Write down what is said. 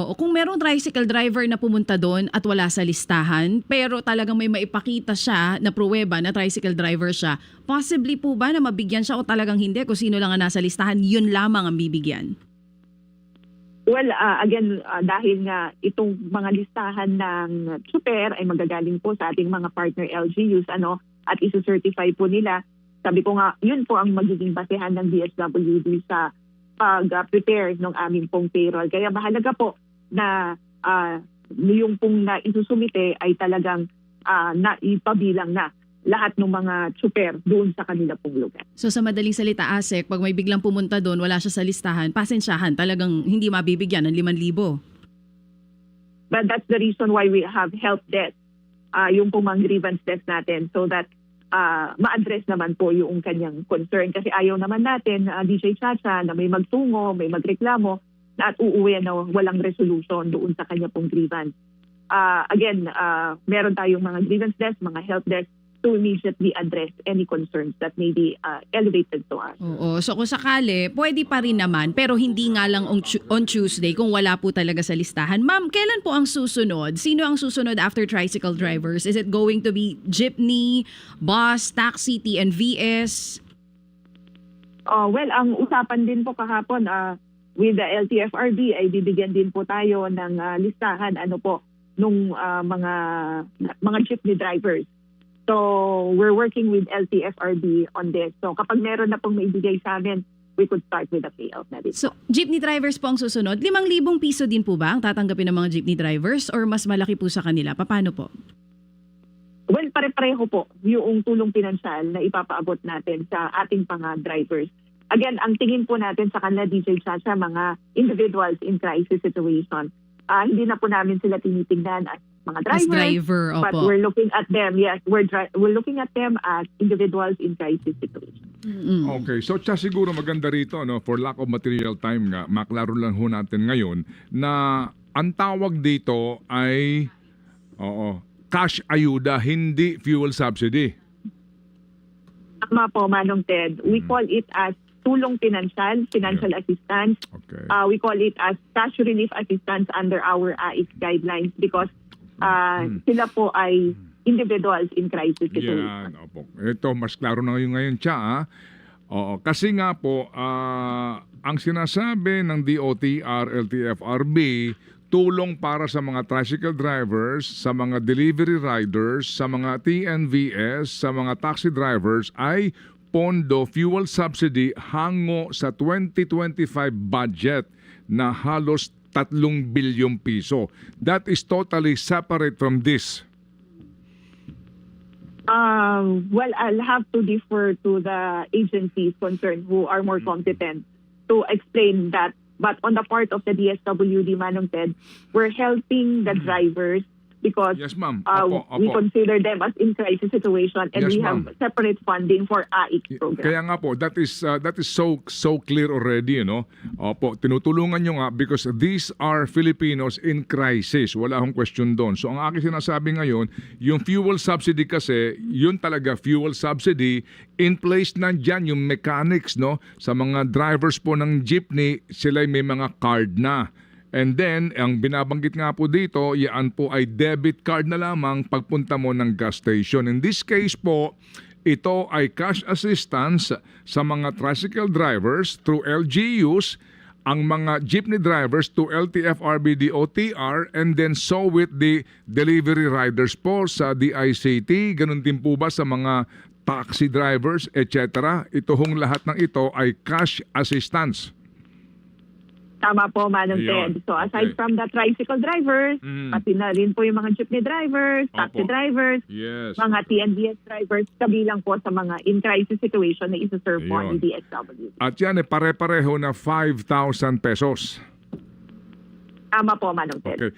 Oo, kung merong tricycle driver na pumunta doon at wala sa listahan, pero talagang may maipakita siya na pruweba na tricycle driver siya, possibly po ba na mabigyan siya o talagang hindi? Kung sino lang ang nasa listahan, yun lamang ang bibigyan? Well, again, dahil nga itong mga listahan ng super ay magagaling po sa ating mga partner LGUs at isucertify po nila. Sabi ko nga, yun po ang magiging basehan ng DSWD sa pag-prepare ng aming pong payroll. Kaya mahalaga po na yung pong na isusumite ay talagang naipabilang na lahat ng mga super doon sa kanila pong lugar. So sa madaling salita, ASEC, pag may biglang pumunta doon, wala siya sa listahan, pasensyahan, talagang hindi mabibigyan ng 5,000. But that's the reason why we have help desk, yung pong mga grievance desk natin, so that ma-address naman po yung kanyang concern. Kasi ayaw naman natin, DJ Chacha, na may magtungo, may magreklamo, na at uuwi na walang resolution doon sa kanya pong grievance. Again, meron tayong mga grievance desk, mga help desk, to immediately address any concerns that may be elevated to us. Oo. So kung sakali, pwede pa rin naman, pero hindi nga lang on Tuesday kung wala po talaga sa listahan. Ma'am, kailan po ang susunod? Sino ang susunod after tricycle drivers? Is it going to be jeepney, bus, taxi, TNVS? Well, ang usapan din po kahapon with the LTFRB ay bibigyan din po tayo ng listahan nung mga jeepney drivers. So, we're working with LTFRB on this. So, kapag meron na pong maibigay sa amin, we could start with the payout na din. So, jeepney drivers po ang susunod. 5,000 piso din po ba ang tatanggapin ng mga jeepney drivers or mas malaki po sa kanila? Paano po? Well, pare-pareho po yung tulong pinansyal na ipapaabot natin sa ating mga drivers. Again, ang tingin po natin sa kanila, DJ Chacha, mga individuals in crisis situation. Hindi na po namin sila tinitignan as mga drivers, as driver, but opo. we're looking at them, yes, we're looking at them as individuals in crisis situation. Okay, so siguro maganda rito, for lack of material time nga, maklaro lang ho natin ngayon na ang tawag dito ay cash ayuda, hindi fuel subsidy. Tama po, Manong Ted. We call it as tulong financial assistance. Okay. We call it as cash relief assistance under our AIC guidelines because sila po ay individuals in crisis situation. Yan, opo. Ito, mas klaro na ngayon siya. Oo, kasi nga po, ang sinasabi ng DOTR, LTFRB, tulong para sa mga tricycle drivers, sa mga delivery riders, sa mga TNVS, sa mga taxi drivers ay pondo fuel subsidy hango sa 2025 budget na halos 3 bilyong piso. That is totally separate from this. Well, I'll have to defer to the agencies concerned who are more competent to explain that. But on the part of the DSWD, Manong Ted, we're helping the drivers because Yes, ma'am. Opo. we consider them as in crisis situation and Yes, we have ma'am. separate funding for AIC program. Kaya nga po, that is so clear already, Opo, tinutulungan nyo nga because these are Filipinos in crisis. Wala akong question doon. So ang aking sinasabi ngayon, yung fuel subsidy kasi, yun talaga fuel subsidy, in place na dyan yung mechanics, sa mga drivers po ng jeepney, sila may mga card na. And then, ang binabanggit nga po dito, yan po ay debit card na lamang pagpunta mo ng gas station. In this case po, ito ay cash assistance sa mga tricycle drivers through LGUs, ang mga jeepney drivers to LTFRB DOTR, and then so with the delivery riders po sa DICT, ganun din po ba sa mga taxi drivers, etc. Ito hong lahat ng ito ay cash assistance. Tama po, Manong Ayun. Ted. So aside Okay. from the tricycle drivers, pati na rin po yung mga jeepney drivers, taxi Opo. drivers, Yes. mga TNVS drivers, kabilang po sa mga in crisis situation na isa-serve po Ayun. ni DSWD. At yan ay pare-pareho na 5,000 pesos. Tama po, Manong Ted. Okay.